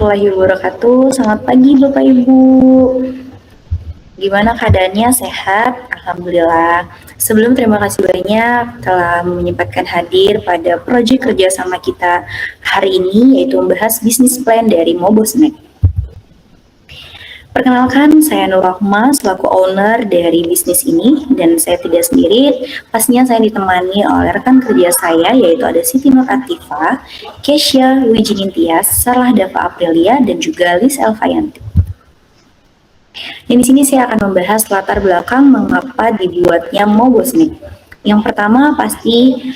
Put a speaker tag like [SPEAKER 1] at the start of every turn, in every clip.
[SPEAKER 1] warahmatullahi wabarakatuh. Selamat pagi Bapak Ibu. Gimana keadaannya? Sehat? Alhamdulillah. Sebelum terima kasih banyak telah menyempatkan hadir pada proyek kerjasama kita hari ini, yaitu membahas bisnis plan dari Mobosnek. Perkenalkan, saya Nur Rahma selaku owner dari bisnis ini, dan saya tidak sendiri. Pastinya saya ditemani oleh rekan kerja saya, yaitu ada Siti Nur Atifa, Kesha Wijinintias, Sarah Dava Aprilia, dan juga Liz Elvayanti. Dan di sini saya akan membahas latar belakang mengapa dibuatnya Mobosnek. Yang pertama pasti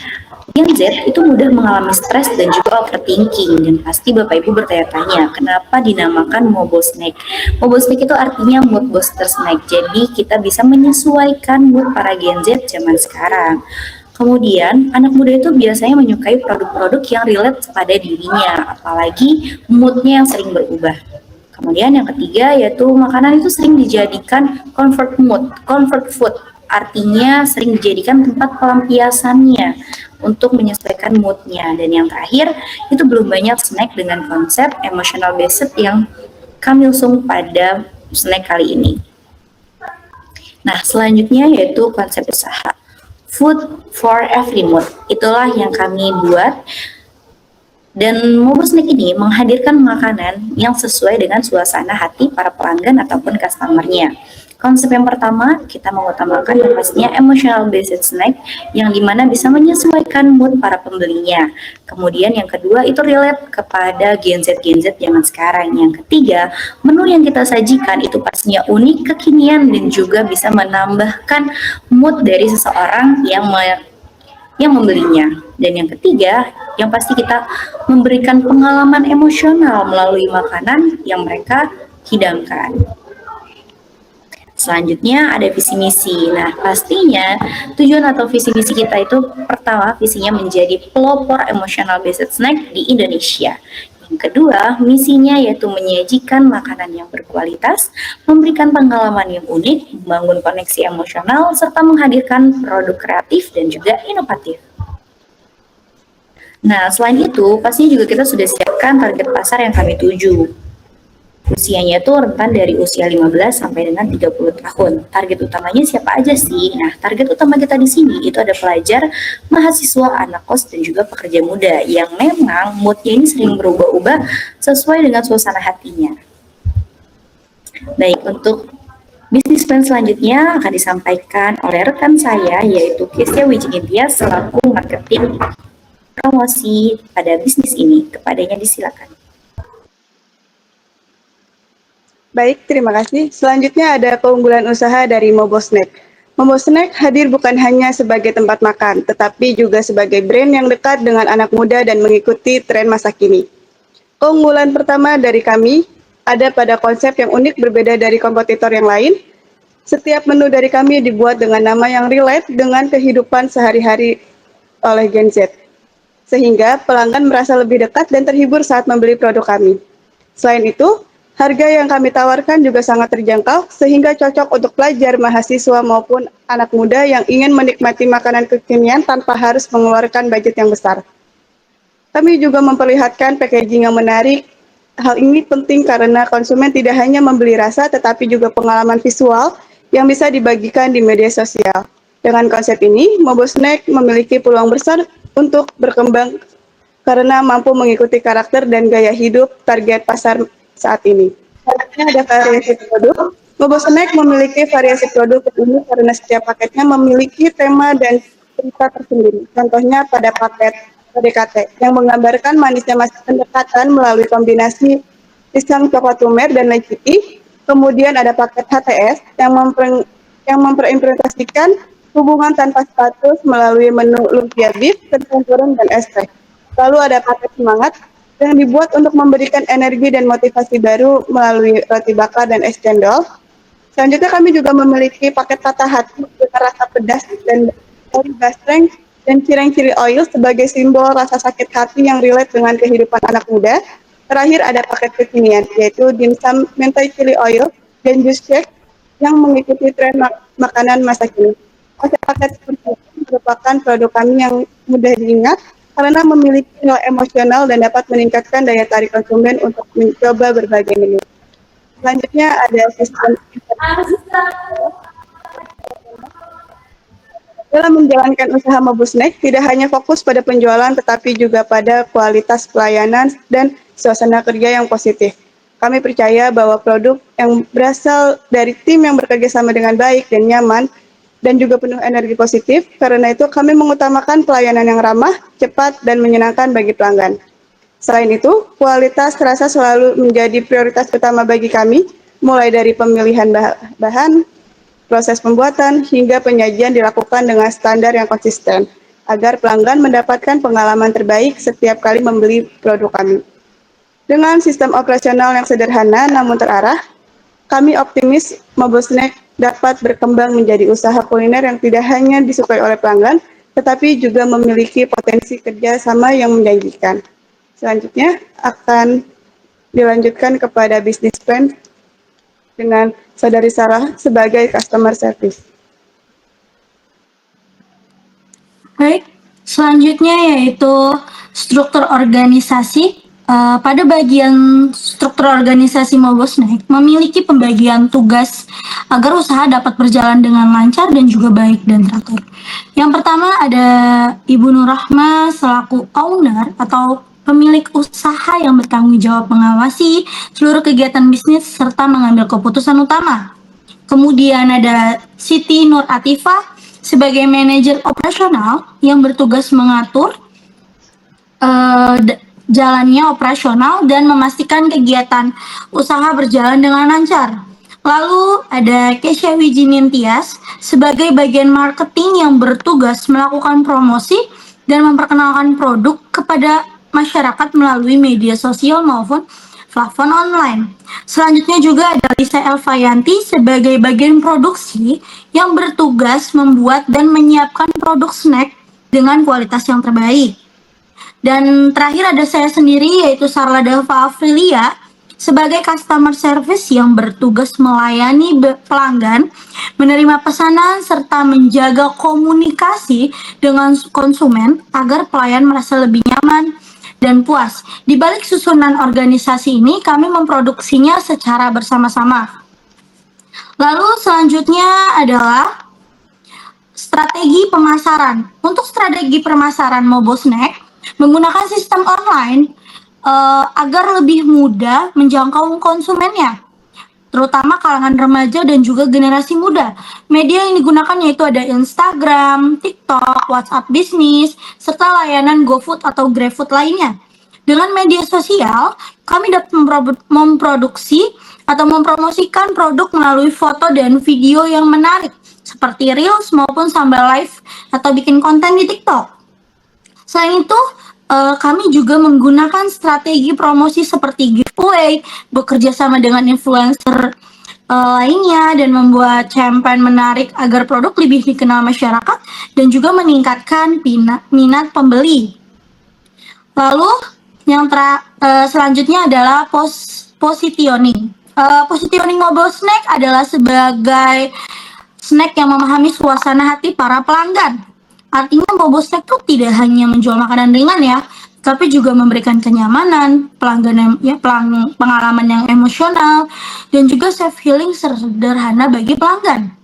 [SPEAKER 1] Gen Z itu mudah mengalami stres dan juga overthinking, dan pasti Bapak Ibu bertanya-tanya kenapa dinamakan Mobosnek. Mobosnek itu artinya mood booster snack. Jadi kita bisa menyesuaikan mood para Gen Z zaman sekarang. Kemudian, anak muda itu biasanya menyukai produk-produk yang relate pada dirinya, apalagi moodnya yang sering berubah. Kemudian yang ketiga yaitu makanan itu sering dijadikan comfort food, artinya sering dijadikan tempat pelampiasannya untuk menyesuaikan moodnya. Dan yang terakhir itu belum banyak snack dengan konsep emotional based yang kami usung pada snack kali ini. Nah, selanjutnya yaitu konsep usaha food for every mood. Itulah yang kami buat. Dan Mobosnek ini menghadirkan makanan yang sesuai dengan suasana hati para pelanggan ataupun customernya. Konsep yang pertama, kita mengutamakan yang pastinya emotional based snack yang dimana bisa menyesuaikan mood para pembelinya. Kemudian yang kedua itu relate kepada Gen Z zaman sekarang. Yang ketiga, menu yang kita sajikan itu pastinya unik, kekinian, dan juga bisa menambahkan mood dari seseorang yang membelinya. Dan yang ketiga, yang pasti kita memberikan pengalaman emosional melalui makanan yang mereka hidangkan. Selanjutnya ada visi misi. Nah, pastinya tujuan atau visi misi kita itu pertama visinya menjadi pelopor emotional based snack di Indonesia. Yang kedua, misinya yaitu menyajikan makanan yang berkualitas, memberikan pengalaman yang unik, membangun koneksi emosional, serta menghadirkan produk kreatif dan juga inovatif. Nah, selain itu, pastinya juga kita sudah siapkan target pasar yang kami tuju. Usianya itu rentan dari usia 15 sampai dengan 30 tahun. Target utamanya siapa aja sih? Nah, target utama kita di sini itu ada pelajar, mahasiswa, anak kos, dan juga pekerja muda yang memang moodnya ini sering berubah-ubah sesuai dengan suasana hatinya. Baik, untuk bisnis plan selanjutnya akan disampaikan oleh rekan saya, yaitu Kesha Wijinintias selaku marketing promosi pada bisnis ini. Kepadanya disilakan.
[SPEAKER 2] Baik, terima kasih. Selanjutnya ada keunggulan usaha dari Mobosnek. Mobosnek hadir bukan hanya sebagai tempat makan, tetapi juga sebagai brand yang dekat dengan anak muda dan mengikuti tren masa kini. Keunggulan pertama dari kami ada pada konsep yang unik berbeda dari kompetitor yang lain. Setiap menu dari kami dibuat dengan nama yang relate dengan kehidupan sehari-hari oleh Gen Z, sehingga pelanggan merasa lebih dekat dan terhibur saat membeli produk kami. Selain itu, harga yang kami tawarkan juga sangat terjangkau, sehingga cocok untuk pelajar, mahasiswa, maupun anak muda yang ingin menikmati makanan kekinian tanpa harus mengeluarkan budget yang besar. Kami juga memperlihatkan packaging yang menarik. Hal ini penting karena konsumen tidak hanya membeli rasa, tetapi juga pengalaman visual yang bisa dibagikan di media sosial. Dengan konsep ini, Mobosnek memiliki peluang besar untuk berkembang karena mampu mengikuti karakter dan gaya hidup target pasar saat ini. Selanjutnya ada variasi produk. Mobosnek memiliki variasi produk ini karena setiap paketnya memiliki tema dan cerita tersendiri. Contohnya pada paket PDKT yang menggambarkan manisnya masa pendekatan melalui kombinasi pisang coklat lumer dan leciti. Kemudian ada paket HTS yang memperimpresasikan hubungan tanpa status melalui menu lumpia beef, kentang goreng, dan es teh. Lalu ada paket semangat yang dibuat untuk memberikan energi dan motivasi baru melalui roti bakar dan es cendol. Selanjutnya kami juga memiliki paket patah hati dengan rasa pedas dan dari basreng dan cireng chili oil sebagai simbol rasa sakit hati yang relate dengan kehidupan anak muda. Terakhir ada paket kekinian, yaitu dimsum mentai chili oil dan jus shake yang mengikuti tren makanan masa kini. Paket-paket seperti ini merupakan produk kami yang mudah diingat, karena memiliki nilai emosional dan dapat meningkatkan daya tarik konsumen untuk mencoba berbagai menu. Selanjutnya ada sistem dalam menjalankan usaha Mobusnek, tidak hanya fokus pada penjualan, tetapi juga pada kualitas pelayanan dan suasana kerja yang positif. Kami percaya bahwa produk yang berasal dari tim yang bekerja sama dengan baik dan nyaman, dan juga penuh energi positif. Karena itu, kami mengutamakan pelayanan yang ramah, cepat, dan menyenangkan bagi pelanggan. Selain itu, kualitas rasa selalu menjadi prioritas utama bagi kami, mulai dari pemilihan bahan, proses pembuatan, hingga penyajian dilakukan dengan standar yang konsisten, agar pelanggan mendapatkan pengalaman terbaik setiap kali membeli produk kami. Dengan sistem operasional yang sederhana namun terarah, kami optimis Mobosnek dapat berkembang menjadi usaha kuliner yang tidak hanya disukai oleh pelanggan, tetapi juga memiliki potensi kerjasama yang menjanjikan. Selanjutnya akan dilanjutkan kepada bisnis plan dengan Saudari Sarah sebagai customer service.
[SPEAKER 3] Baik, selanjutnya yaitu struktur organisasi. Pada bagian struktur organisasi Mobosnek memiliki pembagian tugas agar usaha dapat berjalan dengan lancar dan juga baik dan teratur. Yang pertama ada Ibu Nurrahma selaku owner atau pemilik usaha yang bertanggung jawab mengawasi seluruh kegiatan bisnis serta mengambil keputusan utama. Kemudian ada Siti Nur Atifah sebagai manajer operasional yang bertugas mengatur jalannya operasional dan memastikan kegiatan usaha berjalan dengan lancar. Lalu ada Kesha Wijinintias sebagai bagian marketing yang bertugas melakukan promosi dan memperkenalkan produk kepada masyarakat melalui media sosial maupun platform online. Selanjutnya juga ada Lisa Elvayanti sebagai bagian produksi yang bertugas membuat dan menyiapkan produk snack dengan kualitas yang terbaik. Dan terakhir ada saya sendiri yaitu Sarla Dava Afrilia sebagai customer service yang bertugas melayani pelanggan, menerima pesanan, serta menjaga komunikasi dengan konsumen agar pelayan merasa lebih nyaman dan puas. Di balik susunan organisasi ini, kami memproduksinya secara bersama-sama. Lalu selanjutnya adalah strategi pemasaran. Untuk strategi pemasaran Mobosnek menggunakan sistem online agar lebih mudah menjangkau konsumennya, terutama kalangan remaja dan juga generasi muda. Media yang digunakan yaitu ada Instagram, TikTok, WhatsApp bisnis, serta layanan GoFood atau GrabFood lainnya. Dengan media sosial, kami dapat memproduksi atau mempromosikan produk melalui foto dan video yang menarik, seperti Reels maupun sambil live atau bikin konten di TikTok. Selain itu, kami juga menggunakan strategi promosi seperti giveaway, bekerja sama dengan influencer lainnya, dan membuat campaign menarik agar produk lebih dikenal masyarakat dan juga meningkatkan minat pembeli. Lalu, yang selanjutnya adalah positioning. Positioning Mobosnek adalah sebagai snack yang memahami suasana hati para pelanggan. Artinya Mobosnek tuh tidak hanya menjual makanan ringan ya, tapi juga memberikan kenyamanan, pengalaman yang emosional, dan juga self healing sederhana bagi pelanggan.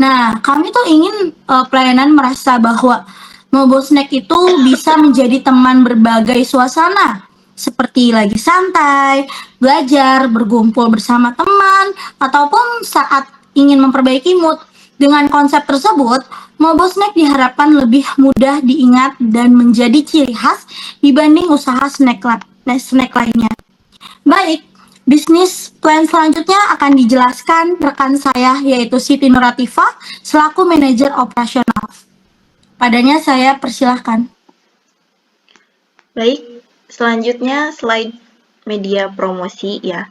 [SPEAKER 3] Nah, kami tuh ingin pelayanan merasa bahwa Mobosnek itu bisa menjadi teman berbagai suasana, seperti lagi santai, belajar, berkumpul bersama teman, ataupun saat ingin memperbaiki mood. Dengan konsep tersebut, Mobosnek diharapkan lebih mudah diingat dan menjadi ciri khas dibanding usaha snack lainnya. Baik, bisnis plan selanjutnya akan dijelaskan rekan saya yaitu Siti Nur Atifah selaku manajer operasional. Padanya saya persilahkan.
[SPEAKER 4] Baik, selanjutnya slide media promosi ya.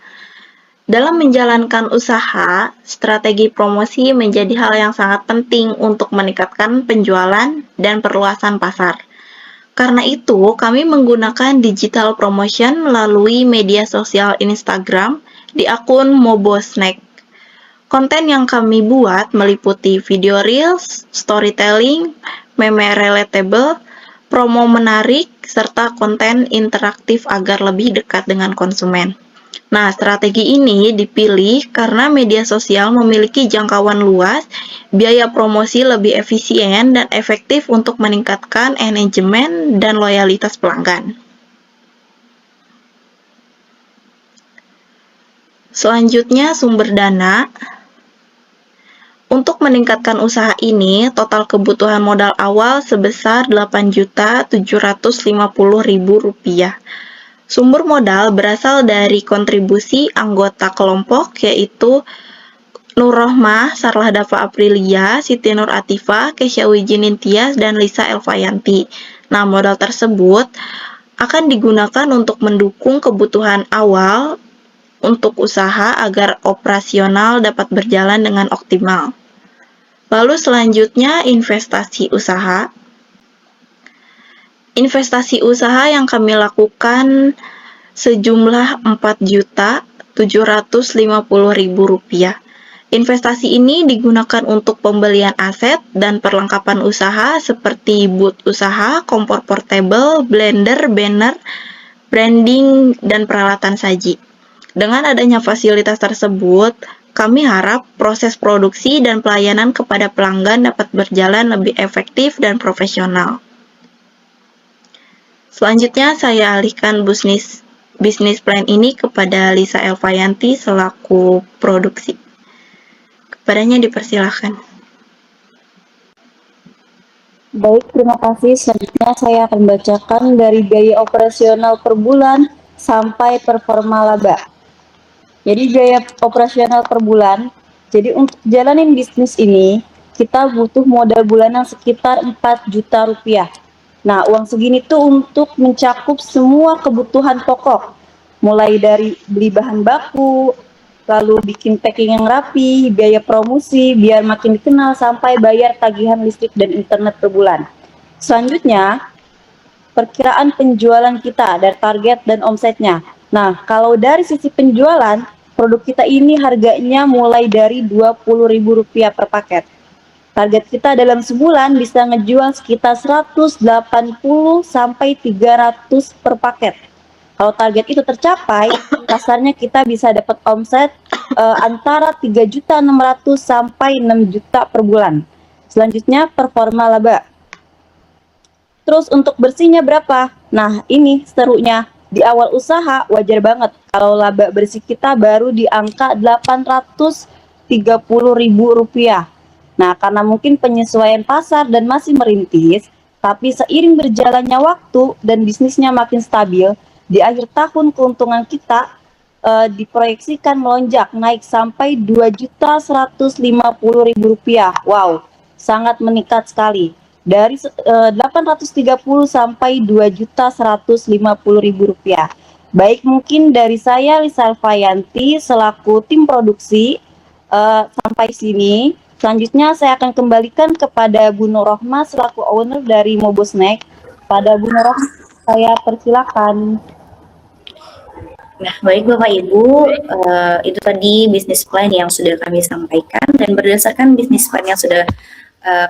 [SPEAKER 4] Dalam menjalankan usaha, strategi promosi menjadi hal yang sangat penting untuk meningkatkan penjualan dan perluasan pasar. Karena itu, kami menggunakan digital promotion melalui media sosial Instagram di akun Mobosnek. Konten yang kami buat meliputi video reels, storytelling, meme relatable, promo menarik, serta konten interaktif agar lebih dekat dengan konsumen. Nah, strategi ini dipilih karena media sosial memiliki jangkauan luas, biaya promosi lebih efisien dan efektif untuk meningkatkan engagement dan loyalitas pelanggan. Selanjutnya, sumber dana. Untuk meningkatkan usaha ini, total kebutuhan modal awal sebesar Rp8.750.000. Sumber modal berasal dari kontribusi anggota kelompok yaitu Nur Rohmah, Sarlah Dava Aprilia, Siti Nur Atifah, Kesya Wijinintias, dan Lisa Elvayanti. Nah, modal tersebut akan digunakan untuk mendukung kebutuhan awal untuk usaha agar operasional dapat berjalan dengan optimal. Lalu selanjutnya investasi usaha. Investasi usaha yang kami lakukan sejumlah Rp4.750.000. Investasi ini digunakan untuk pembelian aset dan perlengkapan usaha seperti booth usaha, kompor portable, blender, banner, branding, dan peralatan saji. Dengan adanya fasilitas tersebut, kami harap proses produksi dan pelayanan kepada pelanggan dapat berjalan lebih efektif dan profesional. Selanjutnya, saya alihkan bisnis plan ini kepada Lisa Elvayanti selaku produksi. Kepadanya dipersilahkan.
[SPEAKER 5] Baik, terima kasih. Selanjutnya saya akan bacakan dari biaya operasional per bulan sampai performa laba. Jadi biaya operasional per bulan, jadi untuk jalanin bisnis ini, kita butuh modal bulanan sekitar 4 juta rupiah. Nah, uang segini tuh untuk mencakup semua kebutuhan pokok, mulai dari beli bahan baku, lalu bikin packing yang rapi, biaya promosi, biar makin dikenal, sampai bayar tagihan listrik dan internet per bulan. Selanjutnya, perkiraan penjualan kita dari target dan omsetnya. Nah, kalau dari sisi penjualan, produk kita ini harganya mulai dari Rp20.000 per paket. Target kita dalam sebulan bisa ngejual sekitar 180 sampai 300 per paket. Kalau target itu tercapai, kasarnya kita bisa dapat omset antara 3.600.000 sampai 6 juta per bulan. Selanjutnya performa laba. Terus untuk bersihnya berapa? Nah, ini serunya. Di awal usaha wajar banget kalau laba bersih kita baru di angka Rp830.000. Nah, karena mungkin penyesuaian pasar dan masih merintis, tapi seiring berjalannya waktu dan bisnisnya makin stabil, di akhir tahun keuntungan kita diproyeksikan melonjak naik sampai Rp2.150.000. Wow, sangat meningkat sekali. Dari 830 sampai Rp2.150.000. Baik, mungkin dari saya Lisa Elvayanti selaku tim produksi sampai sini. Selanjutnya saya akan kembalikan kepada Bu Nur Rohmah selaku owner dari Mobosnack. Pada Bu Nur Rohmah, saya persilakan.
[SPEAKER 1] Nah, baik Bapak Ibu, itu tadi bisnis plan yang sudah kami sampaikan, dan berdasarkan bisnis plan yang sudah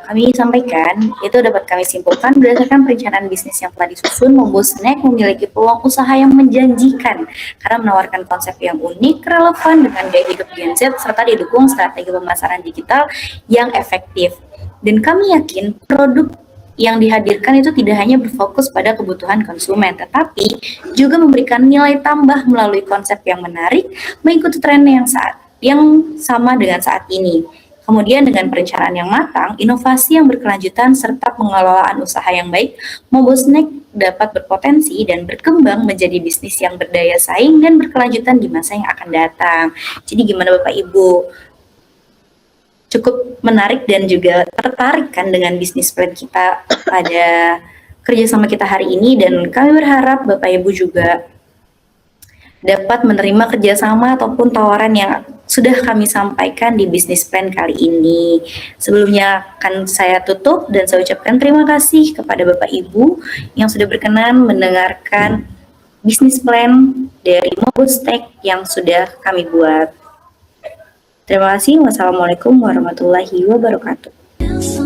[SPEAKER 1] kami sampaikan, itu dapat kami simpulkan berdasarkan perencanaan bisnis yang telah disusun, Mobosnack memiliki peluang usaha yang menjanjikan karena menawarkan konsep yang unik, relevan dengan gaya hidup Gen Z, serta didukung strategi pemasaran digital yang efektif. Dan kami yakin produk yang dihadirkan itu tidak hanya berfokus pada kebutuhan konsumen, tetapi juga memberikan nilai tambah melalui konsep yang menarik, mengikuti tren yang sama dengan saat ini. Kemudian dengan perencanaan yang matang, inovasi yang berkelanjutan, serta pengelolaan usaha yang baik, Mobosnack dapat berpotensi dan berkembang menjadi bisnis yang berdaya saing dan berkelanjutan di masa yang akan datang. Jadi gimana Bapak Ibu? Cukup menarik dan juga tertarik kan dengan bisnis plan kita pada kerjasama kita hari ini, dan kami berharap Bapak Ibu juga dapat menerima kerjasama ataupun tawaran yang sudah kami sampaikan di bisnis plan kali ini. Sebelumnya akan saya tutup dan saya ucapkan terima kasih kepada Bapak Ibu yang sudah berkenan mendengarkan bisnis plan dari Mobosnack yang sudah kami buat. Terima kasih. Wassalamualaikum warahmatullahi wabarakatuh.